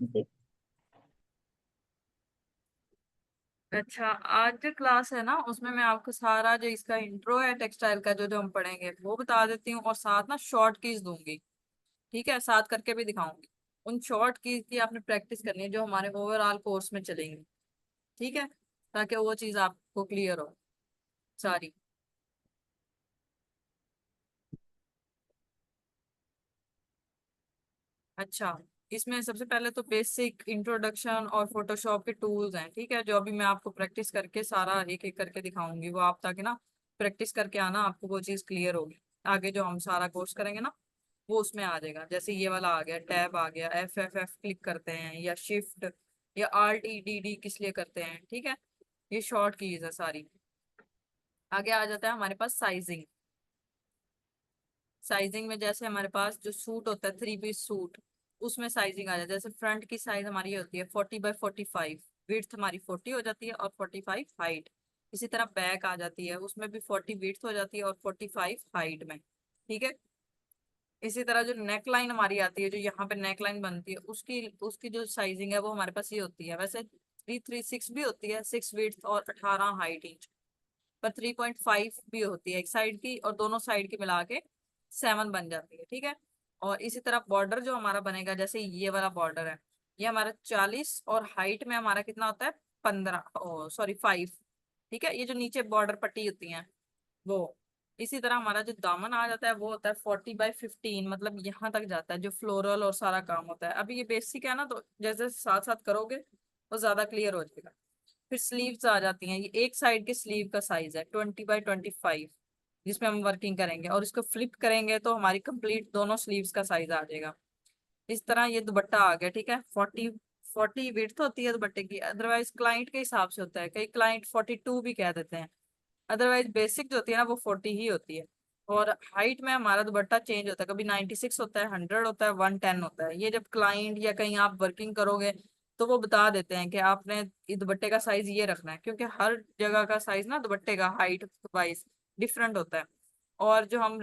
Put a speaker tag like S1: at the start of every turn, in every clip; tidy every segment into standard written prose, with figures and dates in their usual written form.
S1: जी।
S2: अच्छा, आज जो क्लास है ना उसमें मैं आपको सारा जो इसका इंट्रो है टेक्सटाइल का जो जो हम पढ़ेंगे वो बता देती हूँ, और साथ ना शॉर्ट कीज दूंगी। ठीक है, साथ करके भी दिखाऊंगी। उन शॉर्ट कीज की आपने प्रैक्टिस करनी है जो हमारे ओवरऑल कोर्स में चलेंगी। ठीक है, ताकि वो चीज आपको क्लियर हो सारी। अच्छा, इसमें सबसे पहले तो बेसिक इंट्रोडक्शन और फोटोशॉप के टूल्स हैं। ठीक है, जो अभी मैं आपको प्रैक्टिस करके सारा एक एक करके दिखाऊंगी, वो आप ताकि ना प्रैक्टिस करके आना, आपको वो चीज़ क्लियर होगी। आगे जो हम सारा कोर्स करेंगे ना वो उसमें आ जाएगा। जैसे ये वाला आ गया, टैब आ गया, एफ एफ एफ क्लिक करते हैं, या शिफ्ट, या आल्ट ई डी डी किस लिए करते हैं। ठीक है, ये शॉर्ट कीज है सारी। आगे आ जाता है हमारे पास साइजिंग। साइजिंग में जैसे हमारे पास जो सूट होता है, 3 पीस सूट, उसमें साइजिंग आ जाती है। जैसे फ्रंट की साइज हमारी ये होती है 40x45, विड्थ हमारी 40 हो जाती है और 45 हाइट। इसी तरह बैक आ जाती है, उसमें भी 40 विड्थ हो जाती है और 45 हाइट में। ठीक है, इसी तरह जो नेक लाइन हमारी आती है, जो यहाँ पे नेक लाइन बनती है, उसकी उसकी जो साइजिंग है वो हमारे पास ये होती है। वैसे 336 भी होती है, 6 विड्थ और 18 हाइट, पर 3.5 भी होती है एक साइड की, और दोनों साइड की मिला के 7 बन जाती है। ठीक है, और इसी तरह बॉर्डर जो हमारा बनेगा, जैसे ये वाला बॉर्डर है, ये हमारा 40, और हाइट में हमारा कितना होता है, 15, सॉरी 5। ठीक है, ये जो नीचे बॉर्डर पट्टी होती है वो। इसी तरह हमारा जो दामन आ जाता है वो होता है 40x15, मतलब यहाँ तक जाता है, जो फ्लोरल और सारा काम होता है। अभी ये बेसिक है ना, तो जैसे साथ साथ करोगे तो ज्यादा क्लियर हो जाएगा। फिर स्लीव्स आ जाती हैं। ये एक साइड के स्लीव का साइज है 20x25, जिसमें हम वर्किंग करेंगे, और इसको फ्लिप करेंगे तो हमारी कंप्लीट दोनों स्लीव्स का साइज आ जाएगा। इस तरह ये दुपट्टा आ गया। ठीक है, 40 विड्थ होती है दुपट्टे की, अदरवाइज क्लाइंट के हिसाब से होता है, कई क्लाइंट 42 भी कह देते हैं। अदरवाइज बेसिक जो होती है ना वो 40 ही होती है। और हाइट में हमारा दुपट्टा चेंज होता है, कभी 96 होता है, 100 होता है, 110 होता है। ये जब क्लाइंट या कहीं आप वर्किंग करोगे तो वो बता देते हैं कि आपने ये दुपट्टे का साइज ये रखना है, क्योंकि हर जगह का साइज ना दुपट्टे का हाइट वाइज डिफरेंट होता है। और जो हम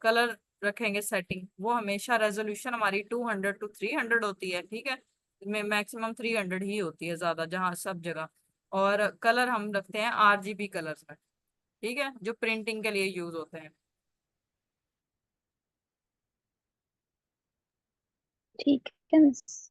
S2: कलर रखेंगे सेटिंग, वो हमेशा रेजोल्यूशन हमारी 200 to 300 होती है। ठीक है, में मैक्सिमम 300 ही होती है ज्यादा, जहाँ सब जगह। और कलर हम रखते हैं RGB कलर्स में। ठीक है, जो प्रिंटिंग के लिए यूज होते हैं।
S1: ठीक है मिस।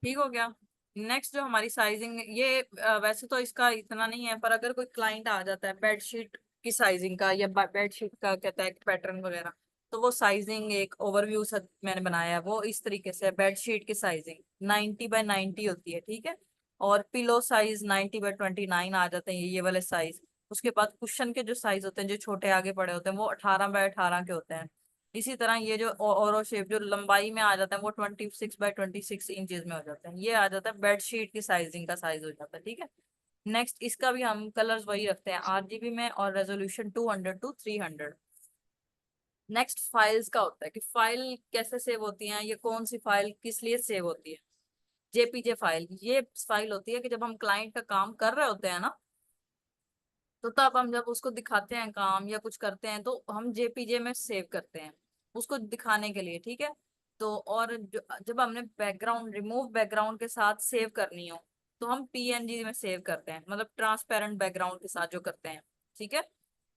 S2: ठीक हो गया। नेक्स्ट जो हमारी साइजिंग, ये वैसे तो इसका इतना नहीं है, पर अगर कोई क्लाइंट आ जाता है बेडशीट की साइजिंग का, या बेडशीट का कहता है पैटर्न वगैरह, तो वो साइजिंग एक ओवरव्यू मैंने बनाया है। वो इस तरीके से बेडशीट की साइजिंग 90x90 होती है। ठीक है, और पिलो साइज 90x29 आ जाते हैं, ये वाले साइज। उसके बाद कुशन के जो साइज होते हैं, जो छोटे आगे पड़े होते हैं, वो 18x18 के होते हैं। इसी तरह ये जो ओरो शेप जो लंबाई में आ जाता है, वो 26x26 इंचेस में हो जाता है। ये आ जाता है बेडशीट की साइजिंग का साइज हो जाता है। ठीक है, नेक्स्ट इसका भी हम कलर्स वही रखते हैं RGB में, और रेजोल्यूशन 200 to 300। नेक्स्ट फाइल्स का होता है कि फाइल कैसे सेव होती है, ये कौन सी फाइल किस लिए सेव होती है। JPG फाइल, ये फाइल होती है कि जब हम क्लाइंट का काम कर रहे होते हैं ना, तो तब हम जब उसको दिखाते हैं काम या कुछ करते हैं, तो हम JPG में सेव करते हैं उसको दिखाने के लिए। ठीक है, तो और जब हमने बैकग्राउंड रिमूव बैकग्राउंड के साथ सेव करनी हो, तो हम PNG में सेव करते हैं, मतलब ट्रांसपेरेंट बैकग्राउंड के साथ जो करते हैं। ठीक है,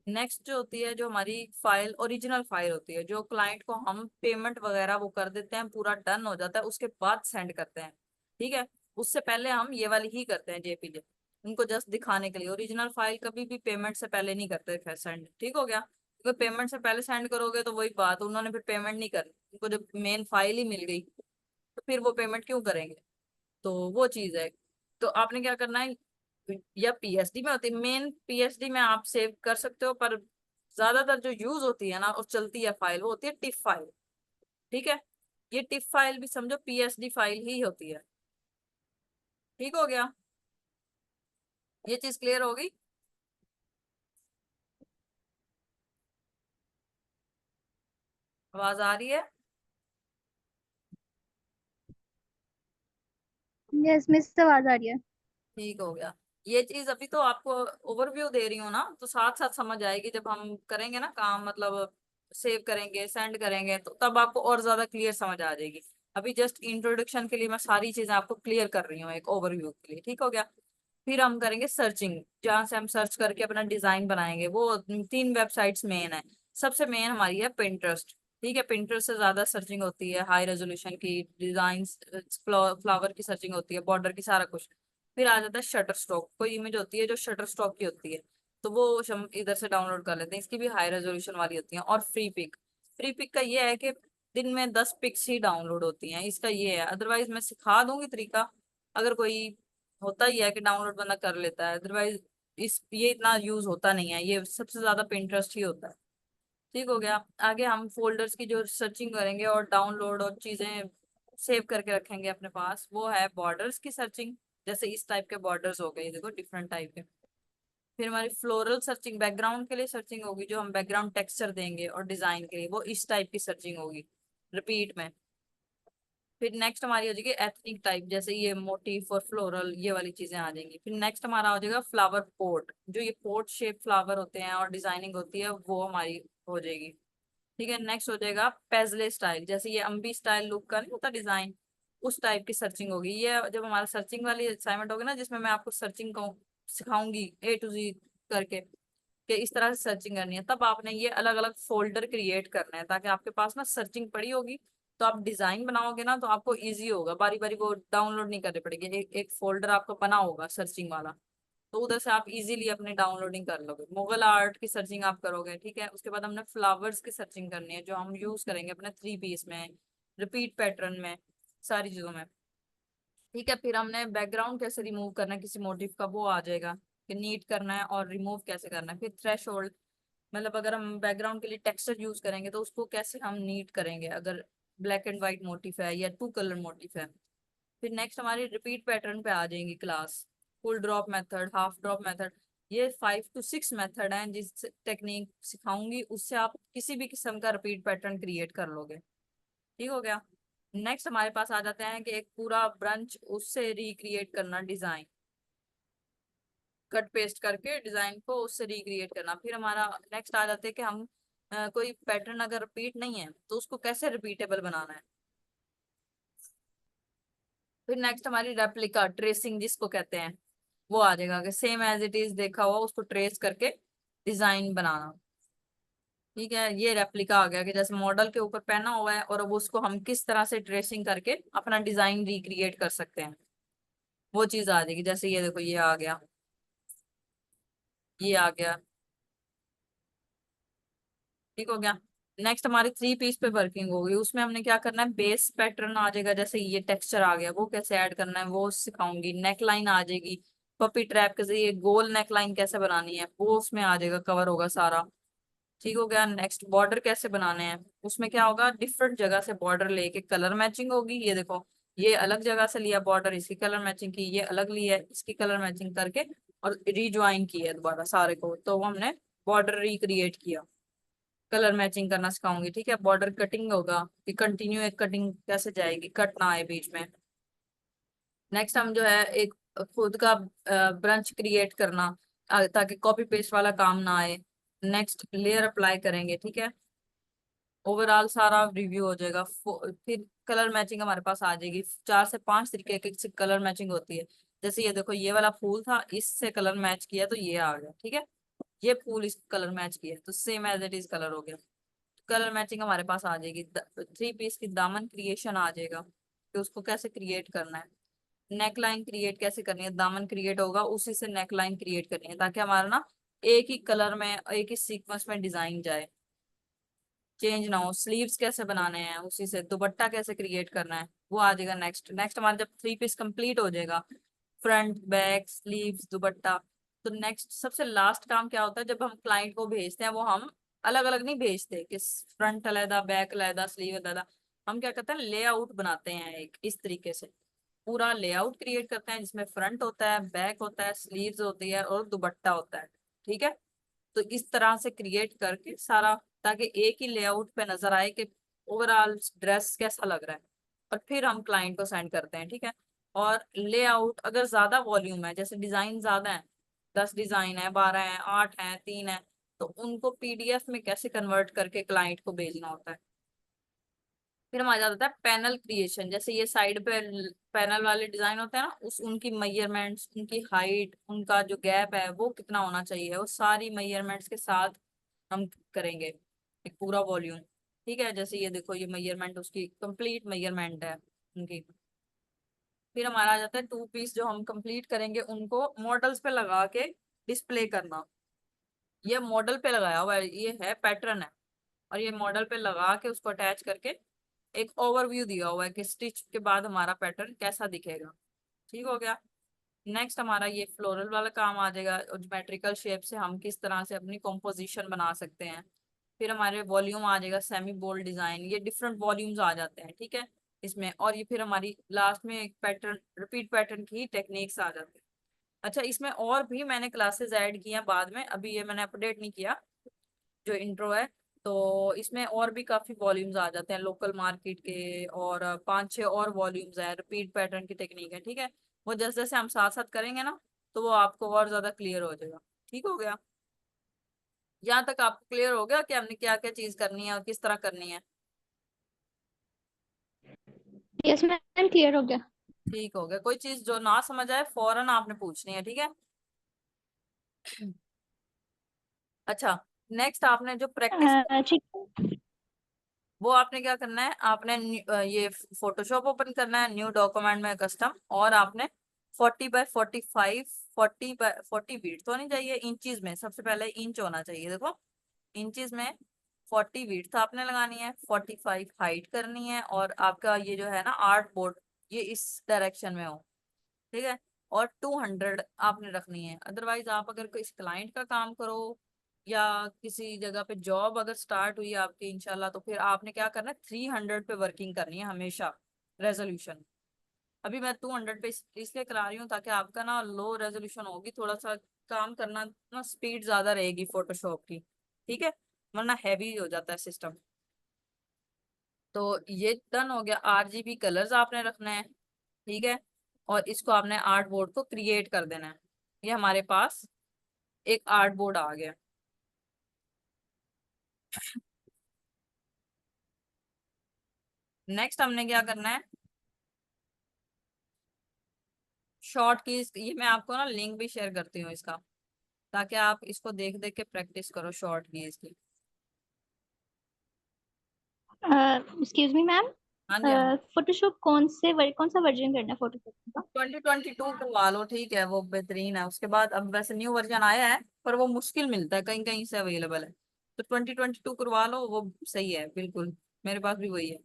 S2: नेक्स्ट जो होती है, जो हमारी फाइल ओरिजिनल फाइल होती है, जो क्लाइंट को हम पेमेंट वगैरह वो कर देते हैं, पूरा डन हो जाता है, उसके बाद सेंड करते हैं। ठीक है, उससे पहले हम ये वाली ही करते हैं JPG, उनको जस्ट दिखाने के लिए। ओरिजिनल फाइल कभी भी पेमेंट से पहले नहीं करते फिर सेंड। ठीक हो गया, क्योंकि पेमेंट से पहले सेंड करोगे तो वही बात, उन्होंने फिर पेमेंट नहीं करनी, उनको जब मेन फाइल ही मिल गई तो फिर वो पेमेंट क्यों करेंगे। तो वो चीज है। तो आपने क्या करना है, या PSD में होती है, मेन PSD में आप सेव कर सकते हो, पर ज्यादातर जो यूज होती है ना और चलती है फाइल, वो होती है टिफ फाइल। ठीक है, ये टिफ फाइल भी समझो PSD फाइल ही होती है। ठीक हो गया, ये चीज क्लियर होगी। आवाज आ रही है।
S1: यस मिस, आवाज आ रही है।
S2: ठीक हो गया। ये चीज अभी तो आपको ओवरव्यू दे रही हूँ ना, तो साथ साथ समझ आएगी जब हम करेंगे ना काम, मतलब सेव करेंगे, सेंड करेंगे, तो तब आपको और ज्यादा क्लियर समझ आ जाएगी। अभी जस्ट इंट्रोडक्शन के लिए मैं सारी चीजें आपको क्लियर कर रही हूँ एक ओवरव्यू के लिए, ठीक हो गया। फिर हम करेंगे सर्चिंग, जहां से हम सर्च करके अपना डिजाइन बनाएंगे। वो 3 वेबसाइट्स मेन है। सबसे मेन हमारी है पिंटरेस्ट। ठीक है, पिंटरेस्ट से ज्यादा सर्चिंग होती है, हाई रेजोल्यूशन की डिजाइन, फ्लावर की सर्चिंग होती है, बॉर्डर की, सारा कुछ। फिर आ जाता है शटर स्टॉक, कोई इमेज होती है जो शटर स्टॉक की होती है, तो वो हम इधर से डाउनलोड कर लेते हैं, इसकी भी हाई रेजोल्यूशन वाली होती है। और फ्री पिक, फ्री पिक का ये है कि दिन में 10 पिक्स ही डाउनलोड होती हैं, इसका ये है। अदरवाइज मैं सिखा दूंगी तरीका, अगर कोई होता ही है कि डाउनलोड बंदा कर लेता है, अदरवाइज इस ये इतना यूज होता नहीं है, ये सबसे ज्यादा पिंटरेस्ट ही होता है। ठीक हो गया। आगे हम फोल्डर्स की जो सर्चिंग करेंगे और डाउनलोड और चीजें सेव करके रखेंगे अपने पास, वो है बॉर्डर्स की सर्चिंग। जैसे इस टाइप के बॉर्डर्स हो गए, देखो डिफरेंट टाइप के। फिर हमारी फ्लोरल सर्चिंग, बैकग्राउंड के लिए सर्चिंग होगी, जो हम बैकग्राउंड टेक्सचर देंगे और डिजाइन के लिए, वो इस टाइप की सर्चिंग होगी रिपीट में। फिर नेक्स्ट हमारी हो जाएगी एथनिक टाइप, जैसे ये मोटिफ और फ्लोरल, ये वाली चीजें आ जाएंगी। फिर नेक्स्ट हमारा हो जाएगा फ्लावर पोर्ट, जो ये पोर्ट शेप फ्लावर होते हैं और डिजाइनिंग होती है, वो हमारी हो जाएगी। ठीक है, नेक्स्ट हो जाएगा पेजले स्टाइल, जैसे ये अम्बी स्टाइल लुक का नहीं होता डिजाइन, उस टाइप की सर्चिंग होगी। ये जब हमारा सर्चिंग वाली असाइनमेंट होगी ना, जिसमें मैं आपको सर्चिंग को सिखाऊंगी A to Z करके, कि इस तरह से सर्चिंग करनी है, तब आपने ये अलग अलग फोल्डर क्रिएट करना है, ताकि आपके पास ना सर्चिंग पड़ी होगी, तो आप डिजाइन बनाओगे ना तो आपको इजी होगा, बारी बारी वो डाउनलोड नहीं करनी पड़ेगी, एक फोल्डर आपको बना होगा सर्चिंग वाला, तो उधर से आप इजीली अपनी डाउनलोडिंग कर लोगे। मुगल आर्ट की सर्चिंग आप करोगे, ठीक है। उसके बाद हमने फ्लावर्स की सर्चिंग करनी है, जो हम यूज करेंगे अपने 3 पीस में, रिपीट पैटर्न में, सारी चीजों में। ठीक है, फिर हमने बैकग्राउंड कैसे रिमूव करना है किसी मोटिव का, वो आ जाएगा कि नीट करना है और रिमूव कैसे करना है। फिर थ्रेशोल्ड, मतलब अगर हम बैकग्राउंड के लिए टेक्सचर यूज करेंगे तो उसको कैसे हम नीट करेंगे, अगर ब्लैक एंड व्हाइट मोटिफ है या 2 कलर मोटिफ है। फिर नेक्स्ट हमारी रिपीट पैटर्न पे आ जाएंगी class, full drop method, half drop method. ये 5 to 6 मेथड हैं, जिस टेक्निक सिखाऊंगी उससे आप किसी भी किस्म का रिपीट पैटर्न क्रिएट कर लोगे। ठीक हो गया। नेक्स्ट हमारे पास आ जाते हैं कि एक पूरा ब्रंच, उससे रिक्रिएट करना डिजाइन, कट पेस्ट करके डिजाइन को उससे रिक्रिएट करना। फिर हमारा नेक्स्ट आ जाते हैं कि हम कोई पैटर्न अगर रिपीट नहीं है तो उसको कैसे रिपीटेबल बनाना है। फिर नेक्स्ट हमारी रेप्लिका ट्रेसिंग जिसको कहते हैं, वो आ जाएगा कि सेम एज इट इज देखा हुआ उसको ट्रेस करके डिजाइन बनाना। ठीक है, ये रेप्लिका आ गया कि जैसे मॉडल के ऊपर पहना हुआ है और अब उसको हम किस तरह से ट्रेसिंग करके अपना डिजाइन रिक्रिएट कर सकते हैं, वो चीज आ जाएगी। जैसे ये देखो, ये आ गया, ये आ गया। ठीक हो गया। नेक्स्ट हमारी 3 पीस पे वर्किंग होगी, उसमें हमने क्या करना है, बेस पैटर्न आ जाएगा, जैसे ये टेक्सचर आ गया, वो कैसे ऐड करना है वो सिखाऊंगी। नेकलाइन आ जाएगी, पपी ट्रैप के जरिए गोल नेकलाइन कैसे बनानी है, वो उसमें आ जाएगा, कवर होगा सारा। ठीक हो गया। नेक्स्ट बॉर्डर कैसे बनाने हैं, उसमें क्या होगा, डिफरेंट जगह से बॉर्डर लेके कलर मैचिंग होगी। ये देखो, ये अलग जगह से लिया बॉर्डर, इसकी कलर मैचिंग की, ये अलग लिया है, इसकी कलर मैचिंग करके और रिज्वाइन किया है दोबारा सारे को, तो वो हमने बॉर्डर रिक्रिएट किया। कलर मैचिंग करना सिखाऊंगी। ठीक है, बॉर्डर कटिंग होगा कि कंटिन्यू एक कटिंग कैसे जाएगी, कट ना आए बीच में। नेक्स्ट हम जो है एक खुद का ब्रंच क्रिएट करना, ताकि कॉपी पेस्ट वाला काम ना आए। नेक्स्ट लेयर अप्लाई करेंगे। ठीक है, ओवरऑल सारा रिव्यू हो जाएगा। फिर कलर मैचिंग हमारे पास आ जाएगी, 4 से 5 तरीके की कलर मैचिंग होती है। जैसे ये देखो, ये वाला फूल था, इससे कलर मैच किया तो ये आ गया। ठीक है, ये फूल इस कलर मैच किया तो same as it is colour हो गया। कलर मैचिंग हमारे पास आ जाएगी। 3 पीस की दामन क्रिएशन आ जाएगा कि उसको कैसे क्रिएट करना है। नेकलाइन क्रिएट कैसे करनी है, दामन क्रिएट होगा उसी से नेकलाइन क्रिएट करनी है, ताकि हमारा ना एक ही कलर में एक ही सीक्वेंस में डिजाइन जाए, चेंज ना हो। स्लीव्स कैसे बनाने हैं, उसी से दुपट्टा कैसे क्रिएट करना है, वो आ जाएगा। नेक्स्ट नेक्स्ट हमारा जब 3 पीस कंप्लीट हो जाएगा, फ्रंट बैक स्लीव्स दुपट्टा, तो नेक्स्ट सबसे लास्ट काम क्या होता है, जब हम क्लाइंट को भेजते हैं, वो हम अलग अलग नहीं भेजते कि फ्रंट अलहदा बैक अलहदा स्लीव अलहदा। हम क्या करते हैं, लेआउट बनाते हैं एक इस तरीके से, पूरा लेआउट क्रिएट करते हैं, जिसमें फ्रंट होता है, बैक होता है, स्लीव्स होती है और दुपट्टा होता है। ठीक है, तो इस तरह से क्रिएट करके सारा, ताकि एक ही लेआउट पे नजर आए कि ओवरऑल ड्रेस कैसा लग रहा है, और फिर हम क्लाइंट को सेंड करते हैं। ठीक है, और लेआउट अगर ज्यादा वॉल्यूम है, जैसे डिजाइन ज्यादा है, 10 डिजाइन है, 12 है, 8 है, 3 है, तो उनको पीडीएफ में कैसे कन्वर्ट करके क्लाइंट को भेजना होता है। फिर हमारा जाता है पैनल क्रिएशन, जैसे ये साइड पे पैनल वाले डिजाइन होते हैं ना, उस उनकी मेजरमेंट्स, उनकी हाइट, उनका जो गैप है वो कितना होना चाहिए, वो सारी मेजरमेंट्स के साथ हम करेंगे एक पूरा वॉल्यूम। ठीक है, जैसे ये देखो, ये मेजरमेंट उसकी कंप्लीट मेजरमेंट है उनकी। फिर हमारा आ जाता है टू पीस, जो हम कंप्लीट करेंगे उनको मॉडल्स पे लगा के डिस्प्ले करना। ये मॉडल पे लगाया हुआ है, ये है पैटर्न है, और ये मॉडल पे लगा के उसको अटैच करके एक ओवरव्यू दिया हुआ है कि स्टिच के बाद हमारा पैटर्न कैसा दिखेगा। ठीक हो गया। नेक्स्ट हमारा ये फ्लोरल वाला काम आ जाएगा, और ज्योमेट्रिकल शेप से हम किस तरह से अपनी कॉम्पोजिशन बना सकते हैं। फिर हमारे वॉल्यूम आ जाएगा सेमी बोल्ड डिजाइन, ये डिफरेंट वॉल्यूम्स आ जाते हैं, ठीक है इसमें। और ये फिर हमारी लास्ट में एक पैटर्न, रिपीट पैटर्न की टेक्निक्स आ जाते हैं। अच्छा, इसमें और भी मैंने क्लासेस ऐड किया बाद में, अभी ये मैंने अपडेट नहीं किया जो इंट्रो है। तो इसमें और भी काफी वॉल्यूम्स आ जाते हैं लोकल मार्केट के, और पांच छह और वॉल्यूम्स है, रिपीट पैटर्न की टेक्निक है, ठीक है। वो जैसे जैसे हम साथ साथ करेंगे ना, तो वो आपको और ज्यादा क्लियर हो जाएगा। ठीक हो गया। यहाँ तक आपको क्लियर हो गया कि हमने क्या क्या चीज करनी है और किस तरह करनी है।
S1: यस मैम, क्लियर हो गया।
S2: ठीक हो गया। कोई चीज जो ना समझ आए फौरन आपने पूछनी है, ठीक है। अच्छा, नेक्स्ट आपने जो प्रैक्टिस,
S1: ठीक
S2: वो आपने क्या करना है, आपने ये फोटोशॉप ओपन करना है, न्यू डॉक्यूमेंट में कस्टम, और आपने 40 बाय 45, 40 बाय 40 बीट तो नहीं चाहिए, इंचज में सबसे पहले इंच होना चाहिए, देखो इंचज में 40 बीट आपने लगानी है, 45 हाइट करनी है, और आपका ये जो है ना आर्ट बोर्ड, ये इस डायरेक्शन में हो, ठीक है। और 200 आपने रखनी है। अदरवाइज आप अगर कोई क्लाइंट का काम करो या किसी जगह पे जॉब अगर स्टार्ट हुई आपकी इंशाल्लाह, तो फिर आपने क्या करना है, 300 पे वर्किंग करनी है हमेशा रेजोल्यूशन। अभी मैं 200 पे इसलिए करा रही हूँ ताकि आपका ना लो रेजोल्यूशन होगी, थोड़ा सा काम करना ना स्पीड ज्यादा रहेगी फोटोशॉप की, ठीक है, वरना हैवी हो जाता है सिस्टम। तो ये डन हो गया। आरजीबी कलर्स आपने रखना है, ठीक है, और इसको आपने आर्ट बोर्ड को क्रिएट कर देना है। ये हमारे पास एक आर्ट बोर्ड आ गया। नेक्स्ट हमने क्या करना है, शॉर्ट कीज, ये मैं आपको ना लिंक भी शेयर करती हूँ इसका, ताकि आप इसको देख देख के प्रैक्टिस करो शॉर्ट कीज की।
S1: एक्सक्यूज मी मैम,
S2: हाँ जी, हाँ जी।
S1: फोटोशॉप कौन सा वर्जन करना है फोटोशॉप का?
S2: 2022 करवा लो, ठीक है, वो बेहतरीन है। उसके बाद अब वैसे न्यू वर्जन आया है, पर वो मुश्किल मिलता है, कहीं कहीं से अवेलेबल है, तो 2022 करवा लो, वो सही है बिल्कुल। मेरे पास भी वही है।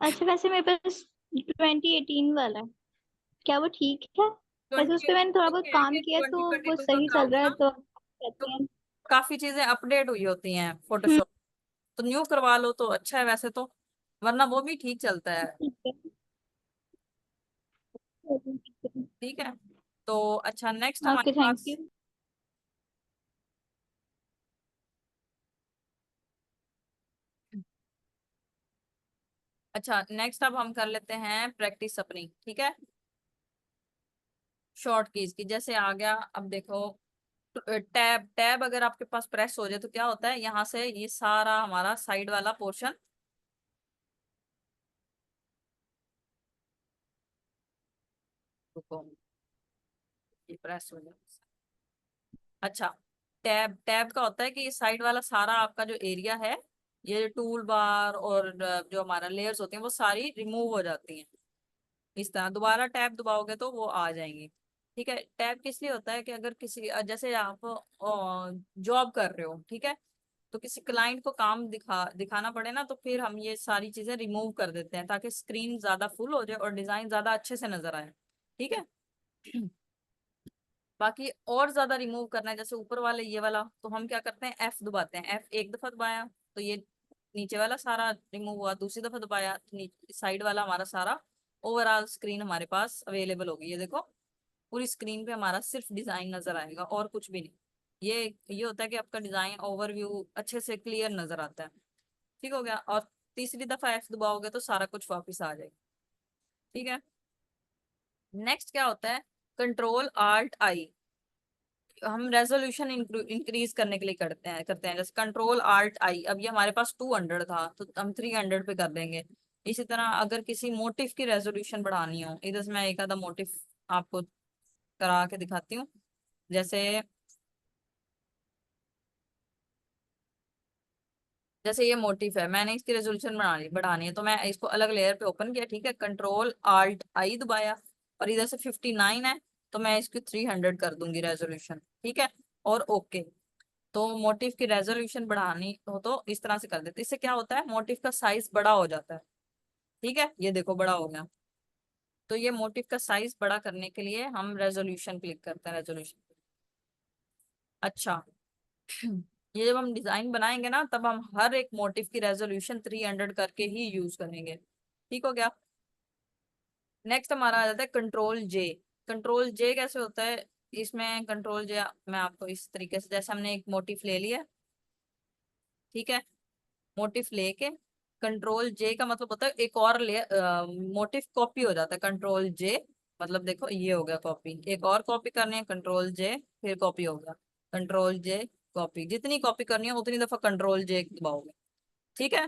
S1: अच्छा, वैसे मेरे पास 2018 वाला है, क्या वो ठीक है? वैसे उस
S2: ट्वेंटी
S1: पे मैंने थोड़ा
S2: ठीक
S1: बहुत
S2: है
S1: काम
S2: कि
S1: किया
S2: ट्वेंटी
S1: तो
S2: ट्वेंटी
S1: वो
S2: टू का
S1: सही चल
S2: कराओगे
S1: रहा है,
S2: ना,
S1: तो
S2: तो
S1: कहते हैं।
S2: काफी चीजें अपडेट हुई होती हैं
S1: हम्म,
S2: फोटोशॉप, तो न्यू करवा लो तो अच्छा है वैसे तो, वरना वो भी ठीक चलता है।
S1: ठीक है।
S2: ठीक है। तो अच्छा, नेक्स्ट हमारे
S1: ओके, थैंक
S2: पास,
S1: यू।
S2: अच्छा नेक्स्ट अब हम कर लेते हैं प्रैक्टिस अपनी, ठीक है, शॉर्ट कीज की। जैसे आ गया, अब देखो, टैब टैब अगर आपके पास प्रेस हो जाए तो क्या होता है, यहाँ से ये सारा हमारा साइड वाला पोर्शन, रुको, ये प्रेस हो जाए। अच्छा, टैब टैब का होता है कि ये साइड वाला सारा आपका जो एरिया है, ये टूल बार और जो हमारा लेयर्स होती हैं वो सारी रिमूव हो जाती हैं। इस तरह दोबारा टैब दबाओगे तो वो आ जाएंगी। ठीक है, टैब किस लिए होता है कि अगर किसी जैसे आप जॉब कर रहे हो, ठीक है, तो किसी क्लाइंट को काम दिखाना पड़े ना, तो फिर हम ये सारी चीजें रिमूव कर देते हैं ताकि स्क्रीन ज्यादा फुल हो जाए और डिजाइन ज्यादा अच्छे से नजर आए, ठीक है। बाकी और ज्यादा रिमूव करना है, जैसे ऊपर वाले ये वाला, तो हम क्या करते हैं, एफ दबाते हैं, एफ एक दफा दबाया तो ये नीचे वाला सारा रिमूव हुआ, दूसरी दफा दबाया तो साइड वाला हमारा सारा ओवरऑल स्क्रीन हमारे पास अवेलेबल होगी। ये देखो, पूरी स्क्रीन पे हमारा सिर्फ डिजाइन नजर आएगा और कुछ भी नहीं। ये होता है कि आपका डिजाइन ओवरव्यू अच्छे से क्लियर नजर आता है। ठीक हो गया। और तीसरी दफा एफ दबाओगे तो सारा कुछ वापिस आ जाएगा। ठीक है। नेक्स्ट क्या होता है, कंट्रोल आल्ट आई, हम रेजोल्यूशन इंक्रीज करने के लिए करते हैं जैसे कंट्रोल आल्ट आई, अब ये हमारे पास 200 था तो हम 300 पे कर देंगे। इसी तरह अगर किसी मोटिव की रेजोल्यूशन बढ़ानी हो, इधर से मैं एक आधा मोटिव आपको करा के दिखाती हूँ। जैसे जैसे ये मोटिव है, मैंने इसकी रेजोल्यूशन बढ़ानी है तो मैं इसको अलग लेयर पे ओपन किया, ठीक है, कंट्रोल आल्ट आई दबाया, और इधर से 59 है तो मैं इसकी 300 कर दूंगी रेजोल्यूशन, ठीक है, और ओके। तो मोटिव की रेजोल्यूशन बढ़ानी हो तो इस तरह से कर देते, इससे क्या होता है मोटिव का साइज बड़ा हो जाता है, ठीक है, ये देखो बड़ा हो गया। तो ये मोटिव का साइज बड़ा करने के लिए हम रेजोल्यूशन क्लिक करते हैं, रेजोल्यूशन। अच्छा, ये जब हम डिजाइन बनाएंगे ना तब हम हर एक मोटिव की रेजोल्यूशन 300 करके ही यूज करेंगे, ठीक हो गया। नेक्स्ट हमारा आ जाता है कंट्रोल जे। कंट्रोल जे कैसे होता है, इसमें कंट्रोल जे मैं आपको इस तरीके से, जैसे हमने एक मोटिव ले लिया, ठीक है, मोटिव लेके कंट्रोल जे का मतलब होता है एक और ले मोटिव कॉपी हो जाता है, कंट्रोल जे मतलब देखो ये हो गया कॉपी, एक और कॉपी करनी है कंट्रोल जे, फिर कॉपी होगा, कंट्रोल जे कॉपी, जितनी कॉपी करनी है उतनी दफा कंट्रोल जे दबाओगे, ठीक है।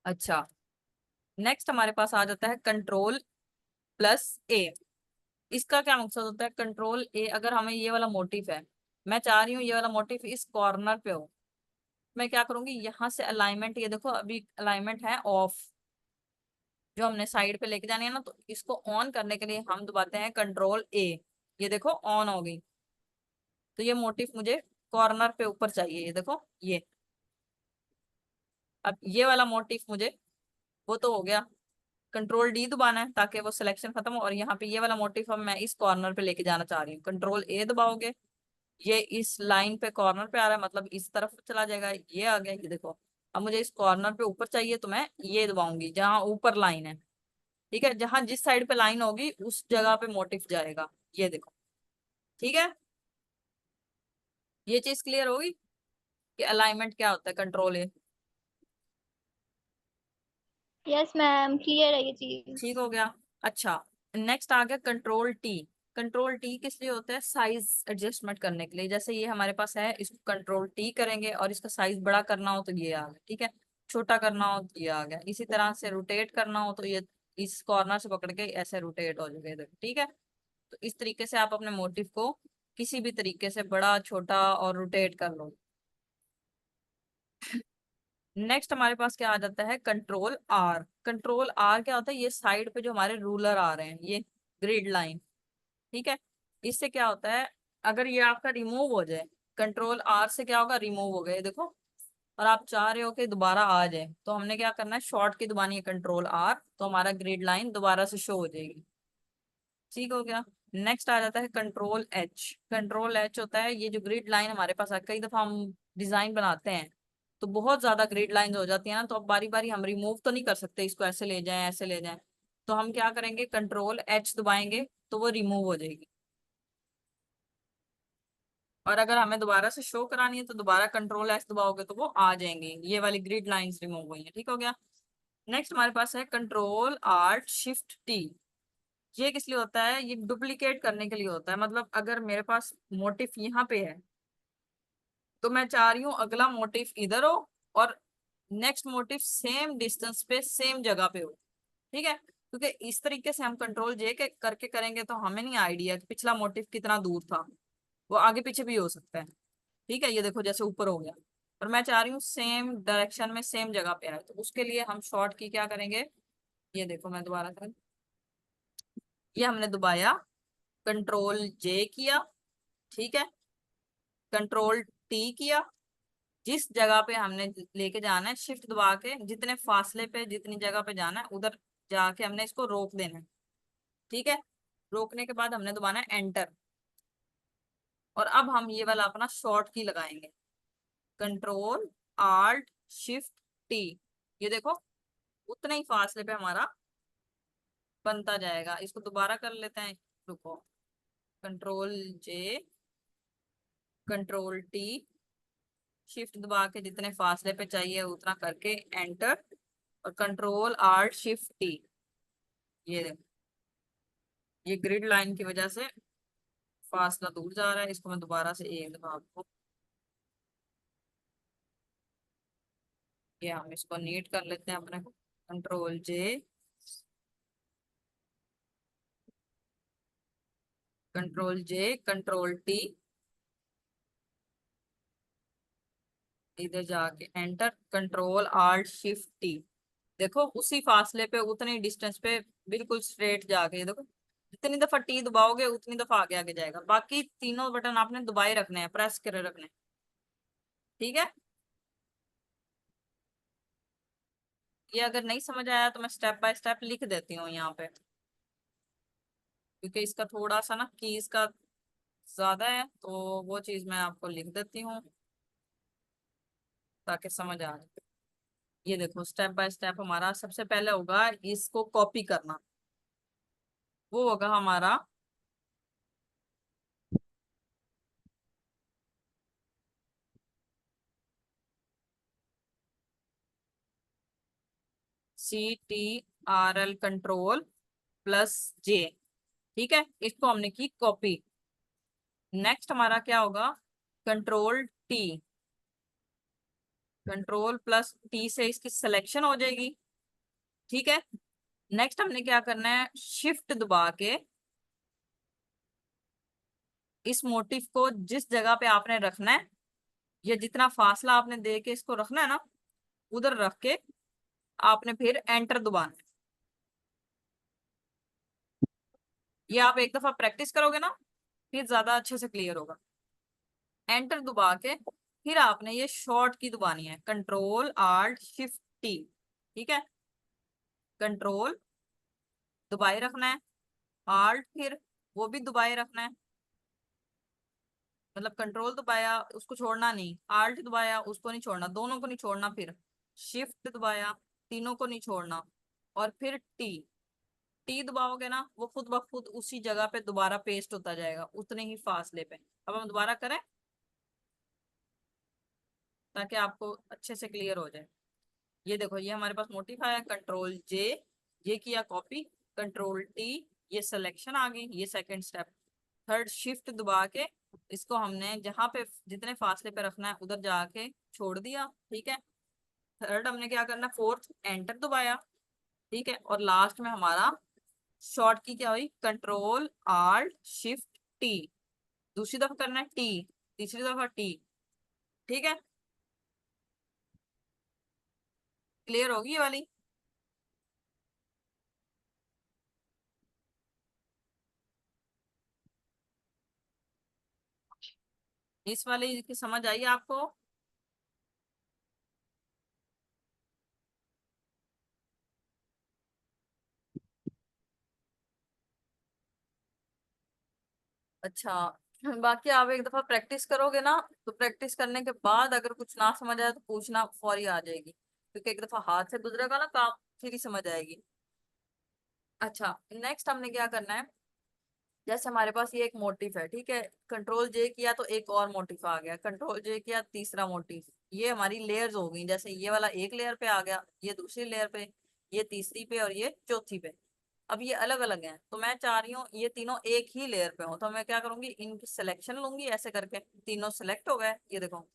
S2: अच्छा, नेक्स्ट हमारे पास आ जाता है कंट्रोल प्लस ए। इसका क्या मकसद होता है, कंट्रोल ए अगर हमें ये वाला मोटिव है, मैं चाह रही हूँ ये वाला मोटिव इस कॉर्नर पे हो, मैं क्या करूंगी यहाँ से अलाइनमेंट, ये देखो अभी अलाइनमेंट है ऑफ, जो हमने साइड पे लेके जानी है ना, तो इसको ऑन करने के लिए हम दबाते हैं कंट्रोल ए, ये देखो ऑन हो गई। तो ये मोटिव मुझे कॉर्नर पे ऊपर चाहिए, ये देखो ये, अब ये वाला मोटिव मुझे, वो तो हो गया, कंट्रोल डी दबाना है ताकि वो सिलेक्शन खत्म हो, और यहाँ पे ये वाला मोटिव अब मैं इस कॉर्नर पे लेके जाना चाह रही हूँ, कंट्रोल ए दबाओगे, ये इस लाइन पे कॉर्नर पे आ रहा है मतलब इस तरफ चला जाएगा, ये आ गया, ये देखो। अब मुझे इस कॉर्नर पे ऊपर चाहिए तो मैं ये दबाऊंगी जहां ऊपर लाइन है, ठीक है, जहां जिस साइड पे लाइन होगी उस जगह पे मोटिव जाएगा, ये देखो, ठीक है। ये चीज क्लियर होगी कि अलाइनमेंट क्या होता है, कंट्रोल ए,
S1: यस मैम, क्लियर है ये चीज।
S2: ठीक हो गया। अच्छा, नेक्स्ट आ गया कंट्रोल टी। कंट्रोल टी किस लिए होता है, साइज एडजस्टमेंट करने के लिए, जैसे ये हमारे पास है इसको कंट्रोल टी करेंगे और इसका साइज बड़ा करना हो तो ये आ गया, ठीक है, छोटा करना हो तो ये आ गया, इसी तरह से रोटेट करना हो तो ये इस कॉर्नर से पकड़ के ऐसे रोटेट हो जाएगा इधर, ठीक है। तो इस तरीके से आप अपने मोटिव को किसी भी तरीके से बड़ा छोटा और रोटेट कर लो। नेक्स्ट हमारे पास क्या आ जाता है, कंट्रोल आर। कंट्रोल आर क्या होता है, ये साइड पे जो हमारे रूलर आ रहे हैं, ये ग्रिड लाइन, ठीक है, इससे क्या होता है अगर ये आपका रिमूव हो जाए, कंट्रोल आर से क्या होगा, रिमूव हो गए देखो, और आप चाह रहे हो कि दोबारा आ जाए तो हमने क्या करना है, शॉर्ट की दबानी है कंट्रोल आर, तो हमारा ग्रिड लाइन दोबारा से शो हो जाएगी, ठीक हो गया। नेक्स्ट आ जाता है कंट्रोल एच। कंट्रोल एच होता है ये जो ग्रिड लाइन हमारे पास है, कई दफा हम डिजाइन बनाते हैं तो बहुत ज्यादा ग्रिड लाइंस हो जाती है ना, तो अब बारी बारी हम रिमूव तो नहीं कर सकते, इसको ऐसे ले जाएं ऐसे ले जाएं, तो हम क्या करेंगे कंट्रोल एच दबाएंगे तो वो रिमूव हो जाएगी, और अगर हमें दोबारा से शो करानी है तो दोबारा कंट्रोल एच दबाओगे तो वो आ जाएंगी, ये वाली ग्रिड लाइंस रिमूव हुई है, ठीक हो गया। नेक्स्ट हमारे पास है कंट्रोल आर्ट शिफ्ट टी। ये किस लिए होता है, ये डुप्लीकेट करने के लिए होता है, मतलब अगर मेरे पास मोटिफ यहाँ पे है तो मैं चाह रही हूँ अगला मोटिफ इधर हो और नेक्स्ट मोटिफ सेम डिस्टेंस पे सेम जगह पे हो, ठीक है, क्योंकि इस तरीके से हम कंट्रोल जे के करके करेंगे तो हमें नहीं आइडिया कि पिछला मोटिव कितना दूर था, वो आगे पीछे भी हो सकता है, ठीक है, ये देखो जैसे ऊपर हो गया, और मैं चाह रही हूँ सेम डायरेक्शन में सेम जगह पे आए, तो उसके लिए हम शॉर्ट की क्या करेंगे, ये देखो मैं दोबारा करें, ये हमने दबाया, कंट्रोल जे किया, ठीक है, कंट्रोल टी किया, जिस जगह पे हमने लेके जाना है शिफ्ट दबा के जितने फासले पे जितनी जगह पे जाना है उधर जाके हमने इसको रोक देना है, ठीक है, रोकने के बाद हमने दबाना है एंटर, और अब हम ये वाला अपना शॉर्ट की लगाएंगे, कंट्रोल आल्ट शिफ्ट टी, ये देखो उतने ही फासले पे हमारा बनता जाएगा, इसको दोबारा कर लेते हैं, रुको, कंट्रोल जे कंट्रोल टी शिफ्ट दबा के जितने फासले पे चाहिए उतना करके एंटर, और कंट्रोल आल्ट शिफ्ट टी, ये देखो ये ग्रिड लाइन की वजह से फासला दूर जा रहा है। इसको मैं दोबारा से एक दफा आपको, ये हम इसको नीट कर लेते हैं अपने को। कंट्रोल जे, कंट्रोल जे, कंट्रोल टी, इधर जाके enter, control alt shift T. देखो उसी फासले पे, उतनी डिस्टेंस पे, बिल्कुल स्ट्रेट जाके देखो, जितनी दफा टी दबाओगे उतनी दफा आगे आगे जाएगा। बाकी तीनों बटन आपने दबाए रखने हैं, प्रेस करे रखने हैं। ठीक है। ये अगर नहीं समझ आया तो मैं स्टेप बाय स्टेप लिख देती हूँ यहाँ पे, क्योंकि इसका थोड़ा सा ना कीज का ज्यादा है, तो वो चीज मैं आपको लिख देती हूँ ताकि समझ आ जाए। ये देखो स्टेप बाय स्टेप हमारा सबसे पहले होगा इसको कॉपी करना। वो होगा हमारा CTRL कंट्रोल प्लस जे। ठीक है, इसको हमने की कॉपी। नेक्स्ट हमारा क्या होगा, control T, control plus T से इसकी सिलेक्शन हो जाएगी। ठीक है। नेक्स्ट हमने क्या करना है, शिफ्ट दबा के इस मोटिफ को जिस जगह पे आपने रखना है, या जितना फासला आपने दे के इसको रखना है ना, उधर रख के आपने फिर एंटर दबाना है। ये आप एक दफा प्रैक्टिस करोगे ना, फिर ज्यादा अच्छे से क्लियर होगा। एंटर दबा के फिर आपने ये शॉर्ट की दबानी है, कंट्रोल आल्ट शिफ्ट टी। ठीक है, कंट्रोल दबाए रखना है, आल्ट फिर वो भी दबाए रखना है। मतलब कंट्रोल दबाया उसको छोड़ना नहीं, आल्ट दबाया उसको नहीं छोड़ना, दोनों को नहीं छोड़ना, फिर शिफ्ट दबाया तीनों को नहीं छोड़ना, और फिर टी। टी दबाओगे ना, वो खुद ब खुद उसी जगह पे दोबारा पेस्ट होता जाएगा, उतने ही फासले पे। अब हम दोबारा करें ताकि आपको अच्छे से क्लियर हो जाए। ये देखो, ये हमारे पास मोटिफाई है, कंट्रोल जे, ये किया कॉपी, कंट्रोल टी, ये सिलेक्शन आ गई, ये सेकंड स्टेप। थर्ड शिफ्ट दबा के इसको हमने जहां पे जितने फासले पे रखना है उधर जाके छोड़ दिया। ठीक है। थर्ड हमने क्या करना, फोर्थ एंटर दबाया। ठीक है, और लास्ट में हमारा शॉर्ट की क्या हुई, कंट्रोल आल्ट शिफ्ट टी। दूसरी दफा करना है टी, तीसरी दफा टी। ठीक है, क्लियर होगी ये वाली। इस वाली की समझ आई आपको। अच्छा, बाकी आप एक दफा प्रैक्टिस करोगे ना, तो प्रैक्टिस करने के बाद अगर कुछ ना समझ आए तो पूछना, फौरी आ जाएगी, क्योंकि एक दफा हाथ से गुजरेगा ना काम, फिर ही समझ आएगी। अच्छा, नेक्स्ट हमने क्या करना है, जैसे हमारे पास ये एक मोटिफ है। ठीक है, कंट्रोल जे किया तो एक और मोटिफ आ गया, कंट्रोल जे किया तीसरा मोटिफ। ये हमारी लेयर्स हो गई, जैसे ये वाला एक लेयर पे आ गया, ये दूसरी लेयर पे, ये तीसरी पे, और ये चौथी पे। अब ये अलग अलग हैं, तो मैं चाह रही हूँ ये तीनों एक ही लेयर पे हो, तो मैं क्या करूंगी, इनकी सिलेक्शन लूंगी, ऐसे करके तीनों सिलेक्ट हो गए, ये देखो।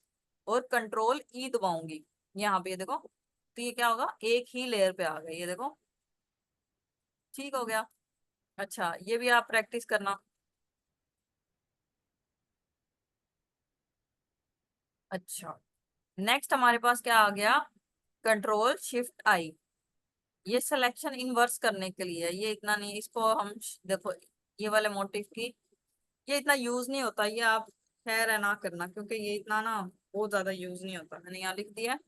S2: और कंट्रोल ई दबाऊंगी यहाँ पे, ये देखो, तो ये क्या होगा, एक ही लेयर पे आ गए, ये देखो। ठीक हो गया। अच्छा, ये भी आप प्रैक्टिस करना। अच्छा, नेक्स्ट हमारे पास क्या आ गया, कंट्रोल शिफ्ट आई। ये सिलेक्शन इनवर्स करने के लिए है, ये इतना नहीं, इसको हम देखो, ये वाले मोटिव की ये इतना यूज नहीं होता, ये आप खैर है ना करना, क्योंकि ये इतना ना बहुत ज्यादा यूज नहीं होता। मैंने यहाँ लिख दिया है,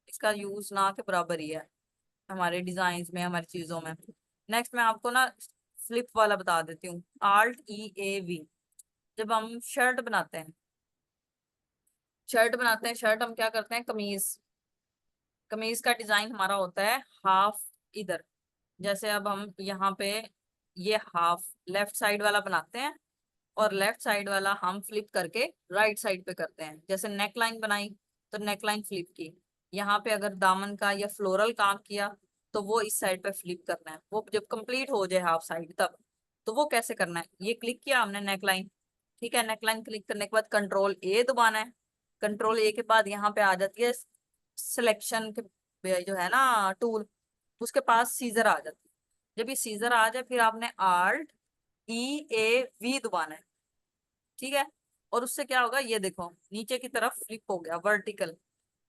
S2: इसका यूज ना के बराबर ही है हमारे डिजाइन में, हमारी चीजों में। नेक्स्ट मैं आपको ना फ्लिप वाला बता देती हूँ, ALT जब हम शर्ट बनाते हैं, शर्ट हम क्या करते हैं, कमीज, कमीज का डिजाइन हमारा होता है हाफ इधर। जैसे अब हम यहाँ पे ये हाफ लेफ्ट साइड वाला बनाते हैं, और लेफ्ट साइड वाला हम फ्लिप करके राइट साइड पे करते हैं। जैसे नेक लाइन बनाई तो नेक लाइन फ्लिप की, यहाँ पे अगर दामन का या फ्लोरल काम किया तो वो इस साइड पे फ्लिप करना है, वो जब कंप्लीट हो जाए हाफ साइड तब। तो वो कैसे करना है, ये क्लिक किया हमने नेकलाइन, ठीक है, नेकलाइन क्लिक करने के बाद कंट्रोल ए दबाना है। कंट्रोल ए के बाद यहाँ पे आ जाती है सिलेक्शन के जो है ना टूल, उसके पास सीजर आ जाती है। जब ये सीजर आ जाए फिर आपने आल्ट ई ए वी दबाना है, ठीक है। और उससे क्या होगा, ये देखो नीचे की तरफ फ्लिप हो गया वर्टिकल।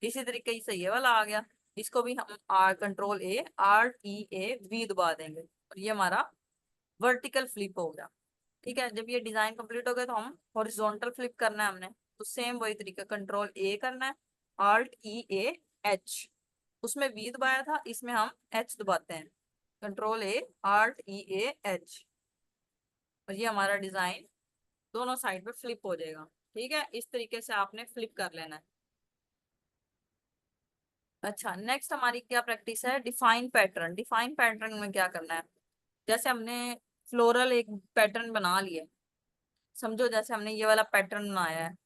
S2: इसी तरीके से ये वाला आ गया, इसको भी हम control A alt E A V दबा देंगे और ये हमारा वर्टिकल फ्लिप हो गया, ठीक है। जब ये डिजाइन कंप्लीट हो गया तो हम हॉरिजॉन्टल फ्लिप करना है हमने, तो सेम वही तरीका, कंट्रोल ए करना है, आल्ट ई ए एच, उसमें वी दबाया था, इसमें हम एच दबाते हैं, control A alt E A H, और ये हमारा डिजाइन दोनों साइड पे फ्लिप हो जाएगा, ठीक है। इस तरीके से आपने फ्लिप कर लेना है। अच्छा, नेक्स्ट हमारी क्या प्रैक्टिस है, डिफाइन पैटर्न। डिफाइन पैटर्न में क्या करना है, जैसे हमने फ्लोरल एक पैटर्न बना लिया, समझो जैसे हमने ये वाला पैटर्न बनाया है,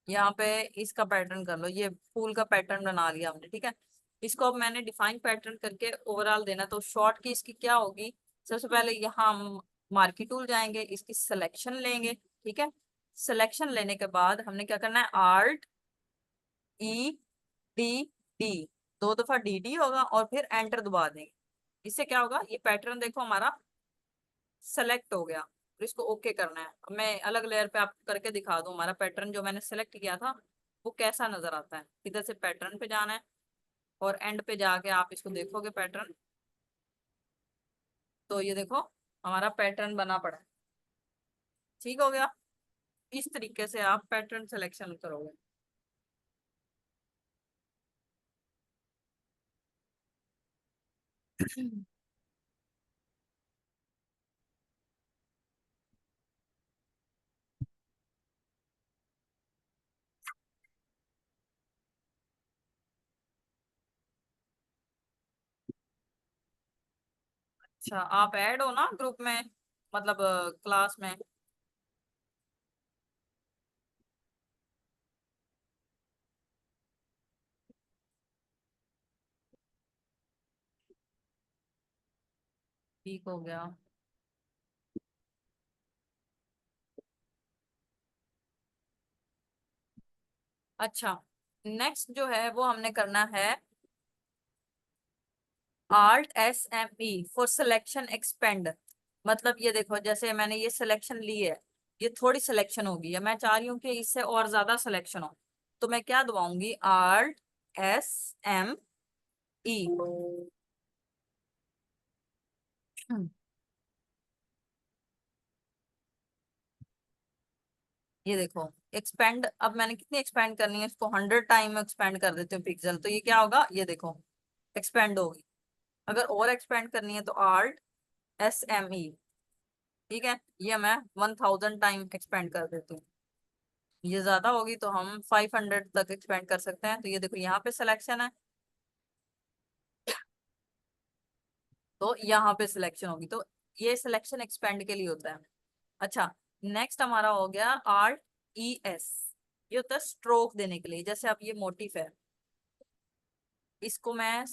S2: यहाँ पे इसका पैटर्न कर लो, ये फूल का पैटर्न बना लिया हमने, ठीक है। इसको अब मैंने डिफाइन पैटर्न करके ओवरऑल देना, तो शॉर्ट की इसकी क्या होगी, सबसे पहले यहाँ हम मार्की टूल जाएंगे, इसकी सिलेक्शन लेंगे, ठीक है। सिलेक्शन लेने के बाद हमने क्या करना है, आल्ट ई डी डी, दो दफा डी डी होगा और फिर एंटर दबा देंगे। इससे क्या होगा, ये पैटर्न देखो हमारा सेलेक्ट हो गया, फिर इसको ओके करना है। अब मैं अलग लेयर पे आपको करके दिखा दूं हमारा पैटर्न जो मैंने सेलेक्ट किया था वो कैसा नजर आता है। इधर से पैटर्न पे जाना है और एंड पे जाके आप इसको देखोगे पैटर्न, तो ये देखो हमारा पैटर्न बना पड़ा है, ठीक हो गया। इस तरीके से आप पैटर्न सिलेक्शन करोगे। अच्छा, आप ऐड हो ना ग्रुप में, मतलब क्लास में। ठीक हो गया। अच्छा, नेक्स्ट जो है वो हमने करना है alt S M E for selection expand. मतलब ये देखो जैसे मैंने ये सिलेक्शन ली है, ये थोड़ी सिलेक्शन होगी, या मैं चाह रही हूँ कि इससे और ज्यादा सिलेक्शन हो, तो मैं क्या दबाऊंगी, आल्ट एस एम ई। ये देखो एक्सपेंड, अब मैंने कितनी एक्सपेंड करनी है, इसको 100 टाइम एक्सपेंड कर देती हूँ पिक्सल, तो ये क्या होगा, ये देखो एक्सपेंड होगी। अगर और एक्सपेंड करनी है तो आल्ट एस एम ई, ठीक है, ये मैं 1000 टाइम एक्सपेंड कर देती हूँ। ये ज्यादा होगी तो हम 500 तक एक्सपेंड कर सकते हैं। तो ये देखो यहाँ पे सिलेक्शन है, तो यहाँ पे सिलेक्शन होगी, तो ये सिलेक्शन एक्सपेंड के लिए होता है। अच्छा, नेक्स्ट हमारा हो गया आर्ट ई एस, ये होता है स्ट्रोक देने के लिए। जैसे अब ये मोटिफ है, इसको मैं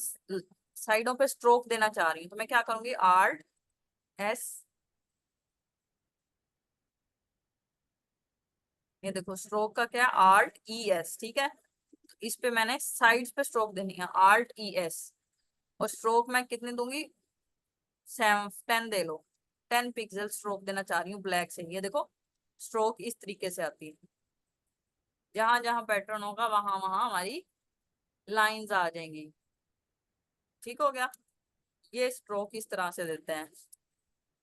S2: साइडों पे स्ट्रोक देना चाह रही हूँ, तो मैं क्या करूंगी, आर्ट एस, ये देखो स्ट्रोक का क्या, आर्ट ई एस, ठीक है। इस पे मैंने साइड्स पे स्ट्रोक देनी है, आर्ट ई एस, और स्ट्रोक मैं कितनी दूंगी, 10 दे लो, 10 पिक्सल स्ट्रोक देना चाह रही हूँ ब्लैक से। ये देखो स्ट्रोक इस तरीके से आती है, जहां जहां पैटर्न होगा वहां वहां हमारी लाइंस आ जाएंगी, ठीक हो गया। ये स्ट्रोक इस तरह से देते हैं।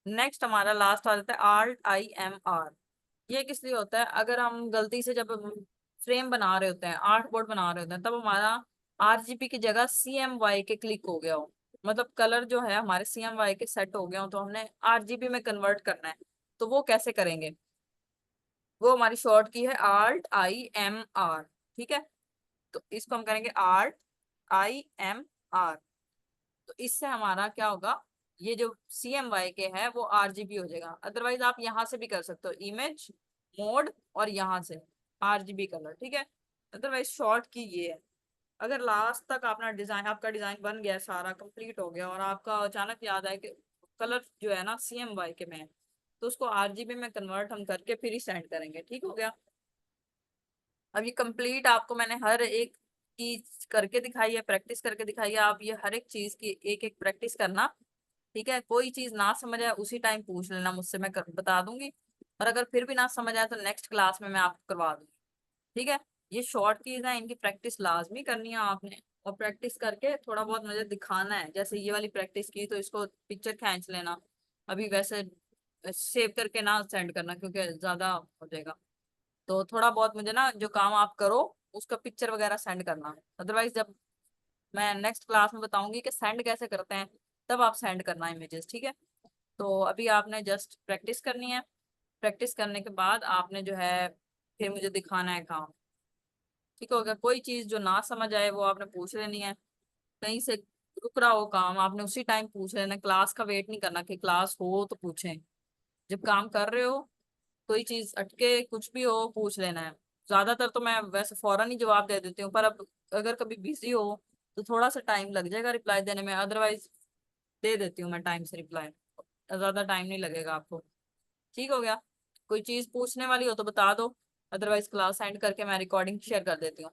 S2: नेक्स्ट हमारा लास्ट आ जाता है आल्ट आई एम आर। ये किस लिए होता है, अगर हम गलती से जब फ्रेम बना रहे होते हैं, आर्ट बोर्ड बना रहे होते हैं, तब हमारा आरजीबी की जगह सी एम वाई के क्लिक हो गया हो, मतलब कलर जो है हमारे सी एम वाई के सेट हो गया हो, तो हमने आरजीबी में कन्वर्ट करना है। तो वो कैसे करेंगे, वो हमारी शॉर्ट की है आल्ट आई एम आर, ठीक है। तो इसको हम करेंगे आल्ट आई एम आर, तो इससे हमारा क्या होगा, ये जो सी एम वाई के है वो आरजीबी हो जाएगा। अदरवाइज आप यहाँ से भी कर सकते हो, इमेज मोड और यहाँ से आरजीबी कलर, ठीक है। अदरवाइज शॉर्ट की ये है। अगर लास्ट तक अपना डिजाइन, आपका डिजाइन बन गया, सारा कंप्लीट हो गया, और आपका अचानक याद आए कि कलर जो है ना CMY के में है, तो उसको RGB में कन्वर्ट हम करके फिर ही सेंड करेंगे। ठीक हो गया। अब ये कंप्लीट आपको मैंने हर एक चीज करके दिखाई है, प्रैक्टिस करके दिखाई है। आप ये हर एक चीज की एक एक प्रैक्टिस करना। ठीक है, कोई चीज ना समझ आए उसी टाइम पूछ लेना मुझसे, मैं बता दूंगी। और अगर फिर भी ना समझ आए तो नेक्स्ट क्लास में मैं आपको करवा दूंगी। ठीक है, ये शॉर्ट कीज है, इनकी प्रैक्टिस लाजमी करनी है आपने। और प्रैक्टिस करके थोड़ा बहुत मुझे दिखाना है। जैसे ये वाली प्रैक्टिस की तो इसको पिक्चर खींच लेना। अभी वैसे सेव करके ना सेंड करना क्योंकि ज्यादा हो जाएगा। तो थोड़ा बहुत मुझे ना जो काम आप करो उसका पिक्चर वगैरह सेंड करना। अदरवाइज जब मैं नेक्स्ट क्लास में बताऊंगी कि सेंड कैसे करते हैं, तब आप सेंड करना इमेजेस। ठीक है, तो अभी आपने जस्ट प्रैक्टिस करनी है। प्रैक्टिस करने के बाद आपने जो है फिर मुझे दिखाना है काम। ठीक हो गया। कोई चीज जो ना समझ आए वो आपने पूछ लेनी है। कहीं से रुक रहा हो काम, आपने उसी टाइम पूछ लेना। क्लास का वेट नहीं करना कि क्लास हो तो पूछें। जब काम कर रहे हो कोई चीज अटके कुछ भी हो पूछ लेना है। ज्यादातर तो मैं वैसे फौरन ही जवाब दे देती हूँ, पर अब अगर कभी बिजी हो तो थोड़ा सा टाइम लग जाएगा रिप्लाई देने में। अदरवाइज दे देती हूँ मैं टाइम से रिप्लाई। ज्यादा टाइम नहीं लगेगा आपको। ठीक हो गया। कोई चीज पूछने वाली हो तो बता दो, अदरवाइज क्लास एंड करके मैं रिकॉर्डिंग शेयर कर देती हूँ।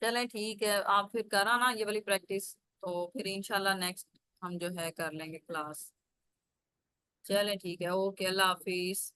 S2: चलें ठीक है, आप फिर करा ना ये वाली प्रैक्टिस, तो फिर इंशाल्लाह नेक्स्ट हम जो है कर लेंगे क्लास। चलें ठीक है, ओके, अल्लाह हाफिज।